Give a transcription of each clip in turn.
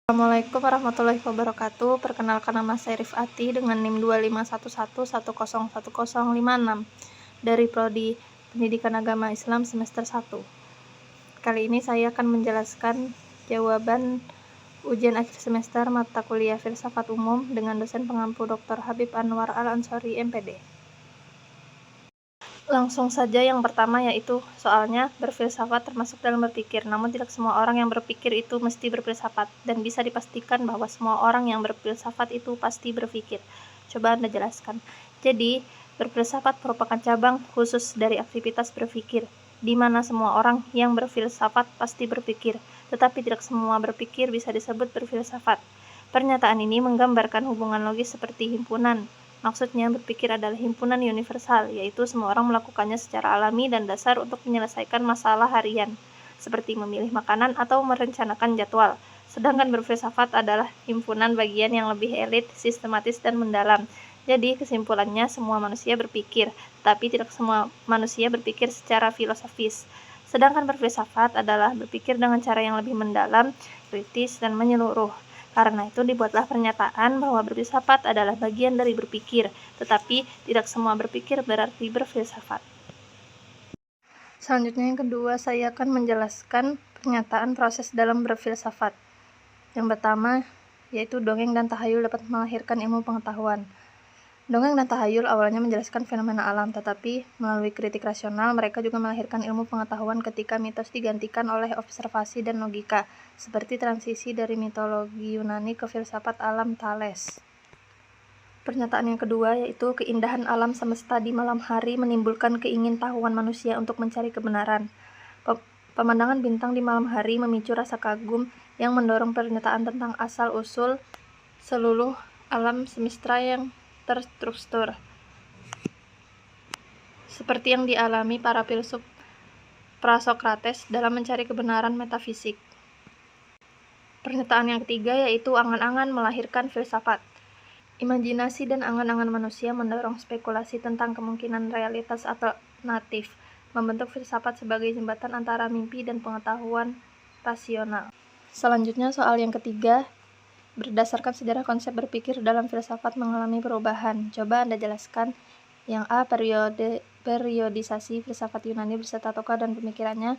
Assalamualaikum warahmatullahi wabarakatuh. Perkenalkan, nama saya Rifati dengan NIM 2511101056 dari Prodi Pendidikan Agama Islam semester 1. Kali ini saya akan menjelaskan jawaban ujian akhir semester mata kuliah Filsafat Umum dengan dosen pengampu Dr. Habib Anwar Al-Ansori, MPD. Langsung saja, yang pertama yaitu soalnya berfilsafat termasuk dalam berpikir, namun tidak semua orang yang berpikir itu mesti berfilsafat, dan bisa dipastikan bahwa semua orang yang berfilsafat itu pasti berpikir. Coba Anda jelaskan. Jadi, berfilsafat merupakan cabang khusus dari aktivitas berpikir, di mana semua orang yang berfilsafat pasti berpikir, tetapi tidak semua berpikir bisa disebut berfilsafat. Pernyataan ini menggambarkan hubungan logis seperti himpunan. Maksudnya, berpikir adalah himpunan universal, yaitu semua orang melakukannya secara alami dan dasar untuk menyelesaikan masalah harian, seperti memilih makanan atau merencanakan jadwal. Sedangkan berfilsafat adalah himpunan bagian yang lebih elit, sistematis, dan mendalam. Jadi, kesimpulannya semua manusia berpikir, tetapi tidak semua manusia berpikir secara filosofis. Sedangkan berfilsafat adalah berpikir dengan cara yang lebih mendalam, kritis, dan menyeluruh. Karena itu dibuatlah pernyataan bahwa berfilsafat adalah bagian dari berpikir, tetapi tidak semua berpikir berarti berfilsafat. Selanjutnya, yang kedua, saya akan menjelaskan pernyataan proses dalam berfilsafat. Yang pertama, yaitu dongeng dan tahayul dapat melahirkan ilmu pengetahuan. Dongeng dan tahayul awalnya menjelaskan fenomena alam, tetapi melalui kritik rasional mereka juga melahirkan ilmu pengetahuan ketika mitos digantikan oleh observasi dan logika, seperti transisi dari mitologi Yunani ke filsafat alam Thales. Pernyataan yang kedua yaitu keindahan alam semesta di malam hari menimbulkan keingintahuan manusia untuk mencari kebenaran. Pemandangan bintang di malam hari memicu rasa kagum yang mendorong pernyataan tentang asal-usul seluruh alam semesta yang terstruktur, seperti yang dialami para filsuf pra-Sokrates dalam mencari kebenaran metafisik. Pernyataan yang ketiga yaitu angan-angan melahirkan filsafat. Imajinasi dan angan-angan manusia mendorong spekulasi tentang kemungkinan realitas alternatif, membentuk filsafat sebagai jembatan antara mimpi dan pengetahuan rasional. Selanjutnya, soal yang ketiga, berdasarkan sejarah konsep berpikir dalam filsafat mengalami perubahan. Coba Anda jelaskan. Yang A, periodisasi filsafat Yunani beserta tokoh dan pemikirannya.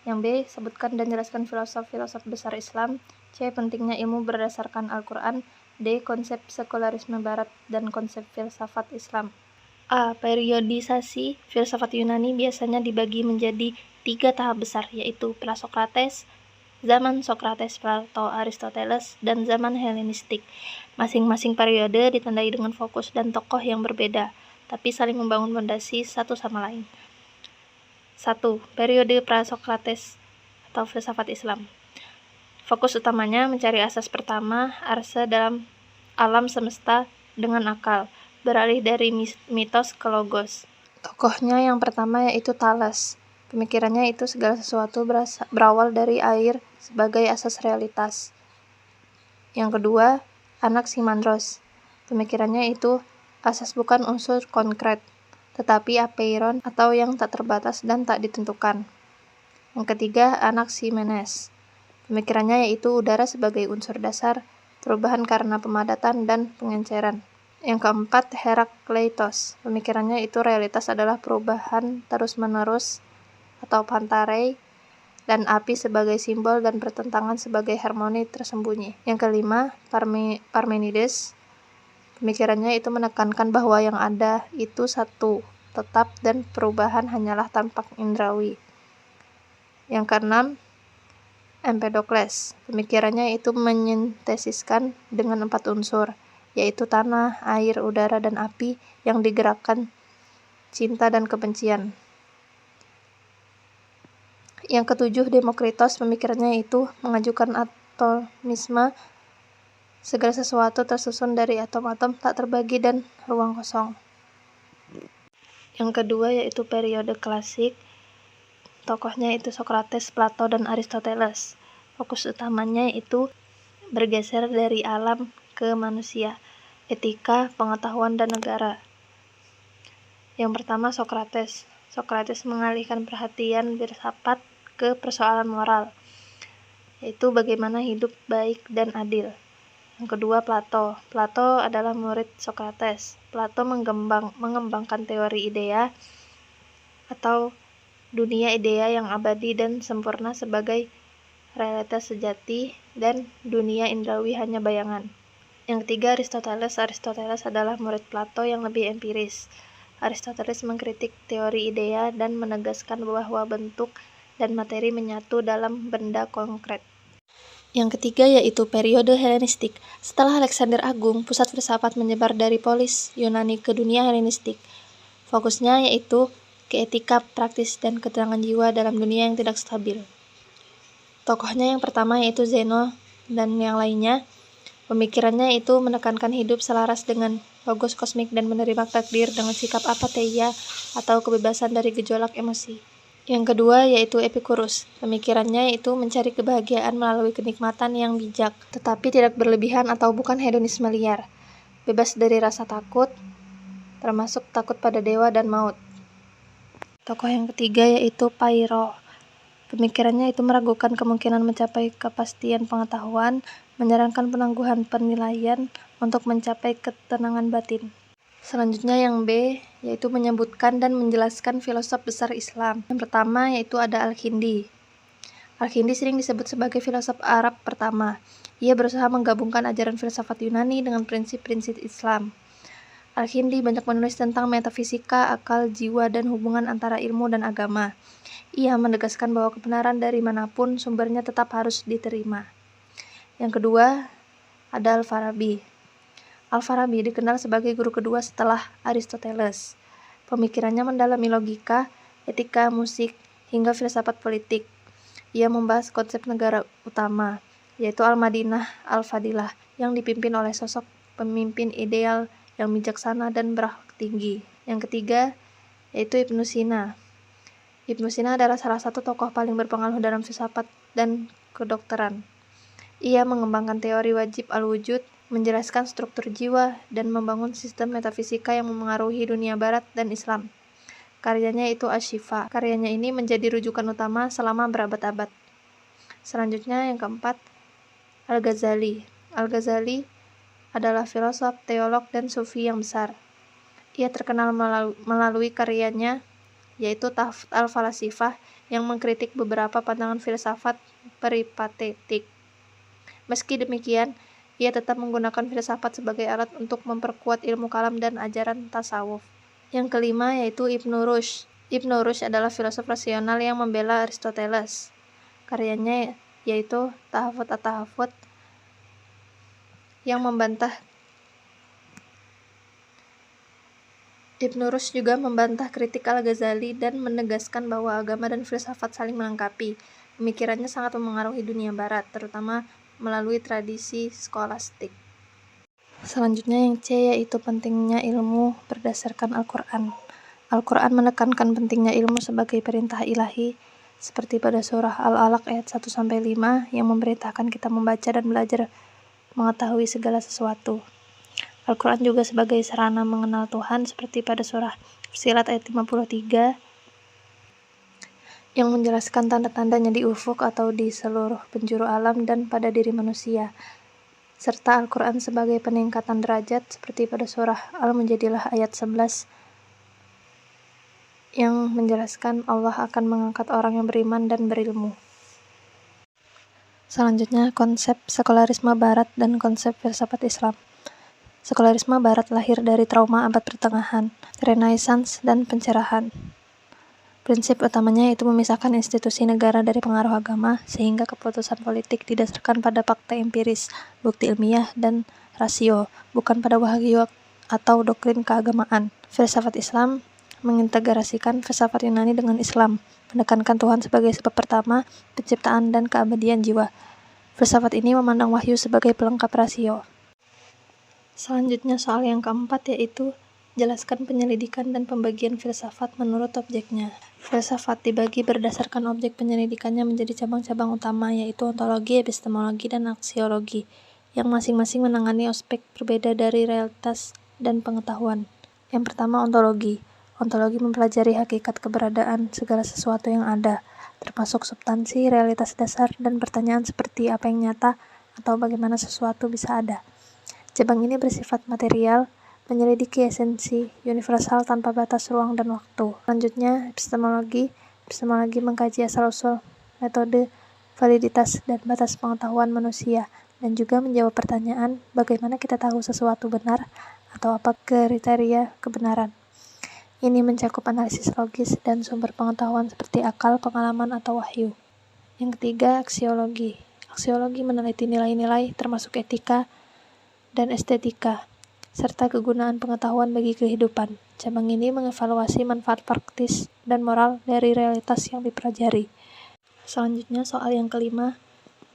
Yang B, sebutkan dan jelaskan filosof-filosof besar Islam. C, pentingnya ilmu berdasarkan Al-Quran. D, konsep sekularisme Barat dan konsep filsafat Islam. A, periodisasi filsafat Yunani biasanya dibagi menjadi 3 tahap besar, yaitu pra-Sokrates, zaman Sokrates, Plato, Aristoteles, dan zaman Helenistik. Masing-masing periode ditandai dengan fokus dan tokoh yang berbeda, tapi saling membangun fondasi satu sama lain. 1. Periode pra-Sokrates atau filsafat Islam. Fokus utamanya mencari asas pertama, arsa dalam alam semesta dengan akal, beralih dari mitos ke logos. Tokohnya yang pertama yaitu Thales. Pemikirannya itu segala sesuatu berawal dari air sebagai asas realitas. Yang kedua, Anaximandros. Pemikirannya itu asas bukan unsur konkret, tetapi apeiron atau yang tak terbatas dan tak ditentukan. Yang ketiga, Anaximenes. Pemikirannya yaitu udara sebagai unsur dasar, perubahan karena pemadatan dan pengenceran. Yang keempat, Herakleitos. Pemikirannya itu realitas adalah perubahan terus-menerus atau pantarei, dan api sebagai simbol dan pertentangan sebagai harmoni tersembunyi. Yang kelima, Parmenides. Pemikirannya itu menekankan bahwa yang ada itu satu, tetap, dan perubahan hanyalah tampak indrawi. Yang keenam, Empedokles. Pemikirannya itu menyintesiskan dengan 4 unsur, yaitu tanah, air, udara, dan api yang digerakkan cinta dan kebencian. Yang ketujuh, Demokritos. Pemikirannya itu mengajukan atomisme, segala sesuatu tersusun dari atom-atom tak terbagi dan ruang kosong. Yang kedua yaitu periode klasik. Tokohnya itu Sokrates, Plato, dan Aristoteles. Fokus utamanya itu bergeser dari alam ke manusia, etika, pengetahuan, dan negara. Yang pertama, Sokrates. Sokrates mengalihkan perhatian filsafat ke persoalan moral. yaitu bagaimana hidup baik dan adil. Yang kedua, Plato. Plato adalah murid Socrates. Plato mengembangkan teori idea atau dunia idea yang abadi dan sempurna sebagai realitas sejati dan dunia indrawi hanya bayangan. Yang ketiga, Aristoteles. Aristoteles adalah murid Plato yang lebih empiris. Aristoteles mengkritik teori idea dan menegaskan bahwa bentuk dan materi menyatu dalam benda konkret. Yang ketiga yaitu periode Helenistik. Setelah Alexander Agung, pusat filsafat menyebar dari polis Yunani ke dunia Helenistik. Fokusnya yaitu ke etika praktis dan keterangan jiwa dalam dunia yang tidak stabil. Tokohnya yang pertama yaitu Zeno dan yang lainnya. Pemikirannya itu menekankan hidup selaras dengan logos kosmik dan menerima takdir dengan sikap apatheia atau kebebasan dari gejolak emosi. Yang kedua yaitu Epicurus. Pemikirannya yaitu mencari kebahagiaan melalui kenikmatan yang bijak, tetapi tidak berlebihan atau bukan hedonisme liar. Bebas dari rasa takut, termasuk takut pada dewa dan maut. Tokoh yang ketiga yaitu Pyrrho. Pemikirannya itu meragukan kemungkinan mencapai kepastian pengetahuan, menyarankan penangguhan penilaian untuk mencapai ketenangan batin. Selanjutnya yang B, yaitu menyebutkan dan menjelaskan filosof besar Islam. Yang pertama yaitu ada Al-Kindi. Al-Kindi sering disebut sebagai filosof Arab pertama. Ia berusaha menggabungkan ajaran filsafat Yunani dengan prinsip-prinsip Islam. Al-Kindi banyak menulis tentang metafisika, akal, jiwa, dan hubungan antara ilmu dan agama. Ia menegaskan bahwa kebenaran dari manapun sumbernya tetap harus diterima. Yang kedua, ada Al-Farabi. Al-Farabi dikenal sebagai guru kedua setelah Aristoteles. Pemikirannya mendalami logika, etika, musik, hingga filsafat politik. Ia membahas konsep negara utama, yaitu Al-Madinah Al-Fadilah, yang dipimpin oleh sosok pemimpin ideal yang bijaksana dan berakhlak tinggi. Yang ketiga, yaitu Ibnu Sina. Ibnu Sina adalah salah satu tokoh paling berpengaruh dalam filsafat dan kedokteran. Ia mengembangkan teori wajib al-wujud, menjelaskan struktur jiwa, dan membangun sistem metafisika yang memengaruhi dunia barat dan Islam. Karyanya itu Asy-Syifa. Karyanya ini menjadi rujukan utama selama berabad-abad. Selanjutnya yang keempat, Al-Ghazali. Al-Ghazali adalah filosof, teolog, dan sufi yang besar. Ia terkenal melalui karyanya yaitu Tahft al-Falasifah yang mengkritik beberapa pandangan filsafat peripatetik. Meski demikian, ia tetap menggunakan filsafat sebagai alat untuk memperkuat ilmu kalam dan ajaran tasawuf. Yang kelima yaitu Ibnu Rushd. Ibnu Rushd adalah filosof rasional yang membela Aristoteles. Karyanya yaitu Tahafut at-Tahafut yang membantah. Ibnu Rushd juga membantah kritik Al-Ghazali dan menegaskan bahwa agama dan filsafat saling melengkapi. Pemikirannya sangat memengaruhi dunia barat, terutama melalui tradisi skolastik. Selanjutnya yang C yaitu pentingnya ilmu berdasarkan Al-Quran. Al-Quran menekankan pentingnya ilmu sebagai perintah ilahi, seperti pada surah Al-Alaq ayat 1-5 yang memerintahkan kita membaca dan belajar mengetahui segala sesuatu. Al-Quran juga sebagai sarana mengenal Tuhan, seperti pada surah Fussilat ayat 53 yang menjelaskan tanda-tandanya di ufuk atau di seluruh penjuru alam dan pada diri manusia, serta Al-Quran sebagai peningkatan derajat, seperti pada surah Al-Mujadilah ayat 11 yang menjelaskan Allah akan mengangkat orang yang beriman dan berilmu. Selanjutnya, konsep sekularisme Barat dan konsep filsafat Islam. Sekularisme Barat lahir dari trauma abad pertengahan, Renaissance, dan pencerahan. Prinsip utamanya yaitu memisahkan institusi negara dari pengaruh agama, sehingga keputusan politik didasarkan pada fakta empiris, bukti ilmiah, dan rasio, bukan pada wahyu atau doktrin keagamaan. Filsafat Islam mengintegrasikan filsafat Yunani dengan Islam, menekankan Tuhan sebagai sebab pertama, penciptaan, dan keabadian jiwa. Filsafat ini memandang wahyu sebagai pelengkap rasio. Selanjutnya soal yang keempat yaitu jelaskan penyelidikan dan pembagian filsafat menurut objeknya. Filsafat dibagi berdasarkan objek penyelidikannya menjadi cabang-cabang utama yaitu ontologi, epistemologi, dan aksiologi yang masing-masing menangani aspek berbeda dari realitas dan pengetahuan. Yang pertama, ontologi. Ontologi mempelajari hakikat keberadaan segala sesuatu yang ada. termasuk substansi, realitas dasar, dan pertanyaan seperti apa yang nyata atau bagaimana sesuatu bisa ada. Cabang ini bersifat material, menyelidiki esensi universal tanpa batas ruang dan waktu. Selanjutnya, epistemologi. Epistemologi mengkaji asal-usul, metode, validitas, dan batas pengetahuan manusia, dan juga menjawab pertanyaan bagaimana kita tahu sesuatu benar atau apa kriteria kebenaran. Ini mencakup analisis logis dan sumber pengetahuan seperti akal, pengalaman, atau wahyu. Yang ketiga, aksiologi. Aksiologi meneliti nilai-nilai termasuk etika dan estetika, serta kegunaan pengetahuan bagi kehidupan. Cabang ini mengevaluasi manfaat praktis dan moral dari realitas yang dipelajari. Selanjutnya, soal yang kelima,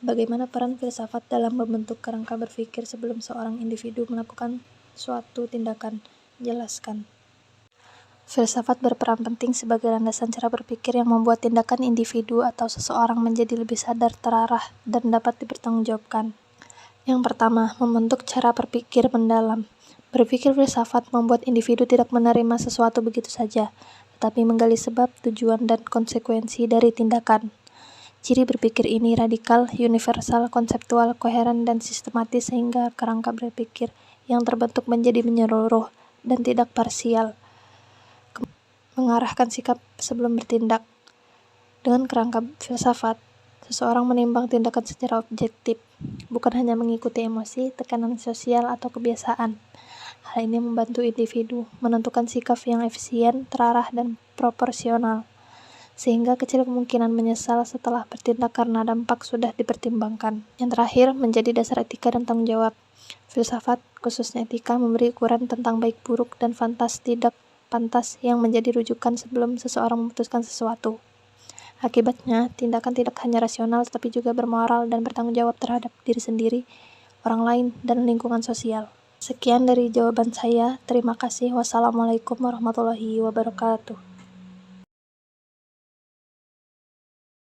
bagaimana peran filsafat dalam membentuk kerangka berpikir sebelum seorang individu melakukan suatu tindakan? Jelaskan. Filsafat berperan penting sebagai landasan cara berpikir yang membuat tindakan individu atau seseorang menjadi lebih sadar, terarah, dan dapat dipertanggungjawabkan. Yang pertama, membentuk cara berpikir mendalam. Berpikir filsafat membuat individu tidak menerima sesuatu begitu saja, tetapi menggali sebab, tujuan, dan konsekuensi dari tindakan. Ciri berpikir ini radikal, universal, konseptual, koheren, dan sistematis sehingga kerangka berpikir yang terbentuk menjadi menyeluruh dan tidak parsial. Mengarahkan sikap sebelum bertindak. Dengan kerangka filsafat, seseorang menimbang tindakan secara objektif, bukan hanya mengikuti emosi, tekanan sosial, atau kebiasaan. Hal ini membantu individu menentukan sikap yang efisien, terarah, dan proporsional, sehingga kecil kemungkinan menyesal setelah bertindak karena dampak sudah dipertimbangkan. Yang terakhir, menjadi dasar etika dan tanggung jawab. Filsafat, khususnya etika, memberi ukuran tentang baik buruk dan pantas tidak pantas yang menjadi rujukan sebelum seseorang memutuskan sesuatu. Akibatnya, tindakan tidak hanya rasional tetapi juga bermoral dan bertanggung jawab terhadap diri sendiri, orang lain, dan lingkungan sosial. Sekian dari jawaban saya. Terima kasih. Wassalamualaikum warahmatullahi wabarakatuh.